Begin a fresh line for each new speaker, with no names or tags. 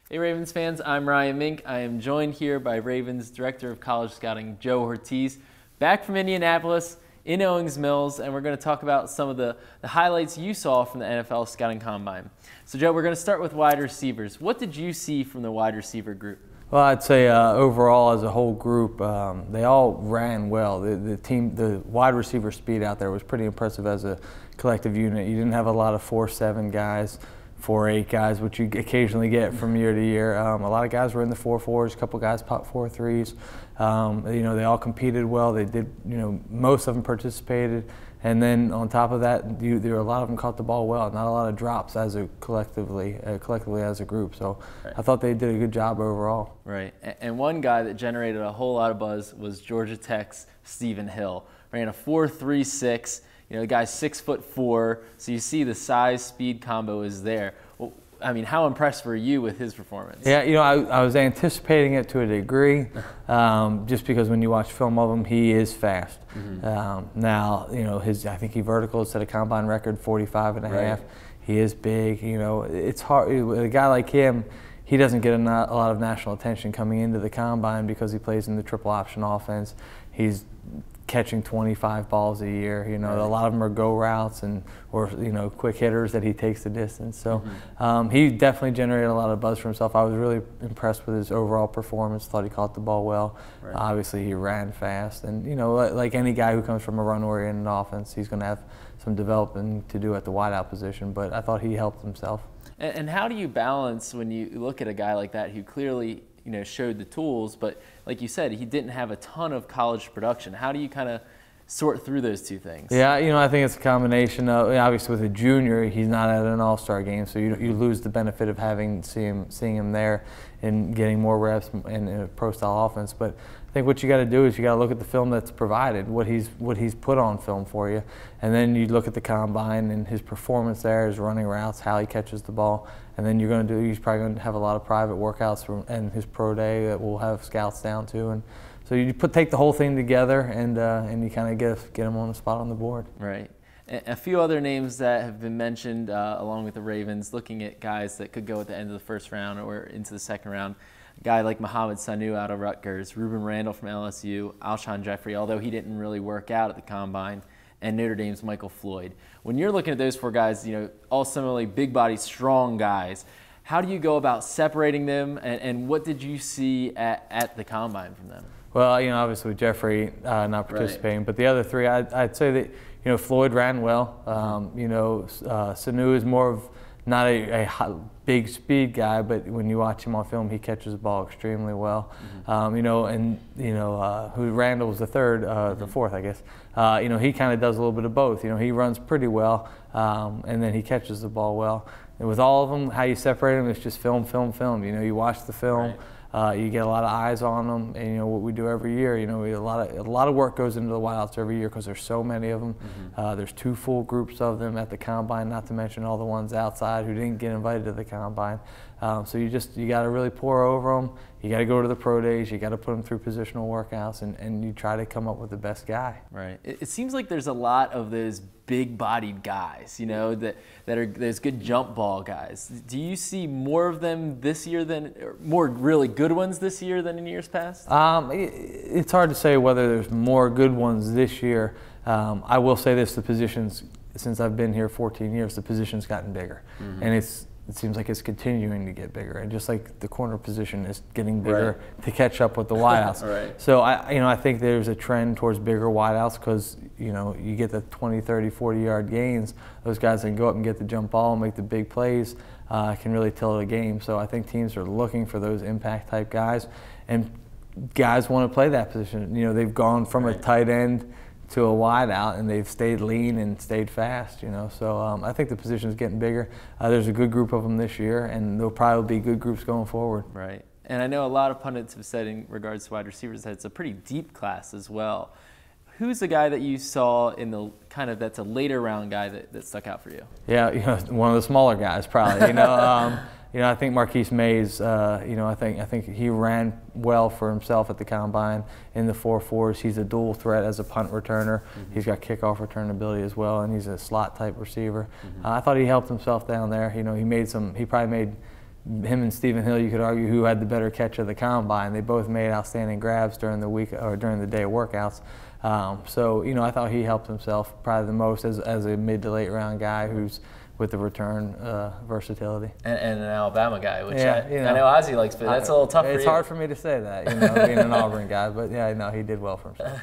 Hey Ravens fans, I'm Ryan Mink. I am joined here by Ravens Director of College Scouting, Joe Hortiz, back from Indianapolis in Owings Mills, and we're going to talk about some of the highlights you saw from the NFL Scouting Combine. So Joe, we're going to start with wide receivers. What did you see from the wide receiver group?
Well, I'd say overall as a whole group, they all ran well. The wide receiver speed out there was pretty impressive as a collective unit. You didn't have a lot of 4.7 guys, 4.8 guys, which you occasionally get from year to year. A lot of guys were in the 4.4s, a couple guys popped 4.3s. They all competed well. They did, most of them participated. And then on top of that, there were a lot of them caught the ball well. Not a lot of drops as a collectively as a group. So right. I thought they did a good job overall.
Right. And one guy that generated a whole lot of buzz was Georgia Tech's Stephen Hill. Ran a 4.36. The guy's 6'4", so you see the size-speed combo is there. Well, I mean, how impressed were you with his performance?
Yeah, I was anticipating it to a degree, just because when you watch film of him, he is fast. Mm-hmm. Now, I think he vertical set a combine record 45 and a half.
Right.
He is big. It's hard. A guy like him, he doesn't get a lot of national attention coming into the combine because he plays in the triple option offense. He's catching 25 balls a year.
Right.
A lot of them are go routes or quick hitters that he takes the distance. So he definitely generated a lot of buzz for himself. I was really impressed with his overall performance. Thought he caught the ball well.
Right.
Obviously he ran fast, and like any guy who comes from a run-oriented offense, he's going to have some developing to do at the wideout position. But I thought he helped himself.
And how do you balance when you look at a guy like that who clearly showed the tools, but like you said, he didn't have a ton of college production? How do you kind of sort through those two things?
Yeah, I think it's a combination of, obviously with a junior, he's not at an all-star game, so you lose the benefit of seeing him there and getting more reps in a pro-style offense. But I think what you got to do is you got to look at the film that's provided, what he's put on film for you, and then you look at the combine and his performance there, his running routes, how he catches the ball, and then he's probably going to have a lot of private workouts and his pro day that we'll have scouts down to, and so you take the whole thing together and you kind of get him on the spot on the board.
Right. A few other names that have been mentioned along with the Ravens, looking at guys that could go at the end of the first round or into the second round. A guy like Mohamed Sanu out of Rutgers, Ruben Randall from LSU, Alshon Jeffrey, although he didn't really work out at the combine, and Notre Dame's Michael Floyd. When you're looking at those four guys, all similarly big-bodied, strong guys, how do you go about separating them, and what did you see at the combine from them?
Well, obviously with Jeffrey not participating, right. But the other three, I'd say that Floyd ran well. Sanu is more of not a big speed guy, but when you watch him on film, he catches the ball extremely well. Who Randall was the third, the fourth, I guess. He kind of does a little bit of both. He runs pretty well, and then he catches the ball well. And with all of them, how you separate them is just film. You watch the film. Right. You get a lot of eyes on them, and what we do every year, a lot of work goes into the wideouts every year because there's so many of them. There's 2 full groups of them at the combine, not to mention all the ones outside who didn't get invited to the combine. So you got to really pour over them. You got to go to the pro days. You got to put them through positional workouts, and you try to come up with the best guy.
Right. It seems like there's a lot of those big-bodied guys, that are those good jump ball guys. Do you see more of them this year or more really good ones this year than in years past?
It's hard to say whether there's more good ones this year. I will say this: the positions, since I've been here 14 years, the position's gotten bigger, and it seems like it's continuing to get bigger, and just like the corner position is getting bigger right. to catch up with the wideouts.
Right.
So I think there's a trend towards bigger wideouts because you get the 20, 30, 40-yard gains. Those guys that can go up and get the jump ball and make the big plays can really tilt a game. So I think teams are looking for those impact type guys, and guys want to play that position. They've gone from a tight end to a wide out, and they've stayed lean and stayed fast, So I think the position's getting bigger. There's a good group of them this year, and there'll probably be good groups going forward.
Right. And I know a lot of pundits have said in regards to wide receivers that it's a pretty deep class as well. Who's the guy that you saw in the that's a later round guy that stuck out for you?
Yeah, one of the smaller guys probably. I think Marquis Maze, I think he ran well for himself at the combine in the 4.4s. He's a dual threat as a punt returner. He's got kickoff return ability as well, and he's a slot type receiver. I thought he helped himself down there. He probably made him and Stephen Hill, you could argue who had the better catch of the combine. They both made outstanding grabs during the week or during the day of workouts. So, you know, I thought he helped himself probably the most as a mid to late round guy who's with the return versatility.
And an Alabama guy, which
yeah,
I know Ozzie likes, but that's a little tough for you.
It's hard for me to say that, you know, being an Auburn guy, but yeah, no, he did well for himself.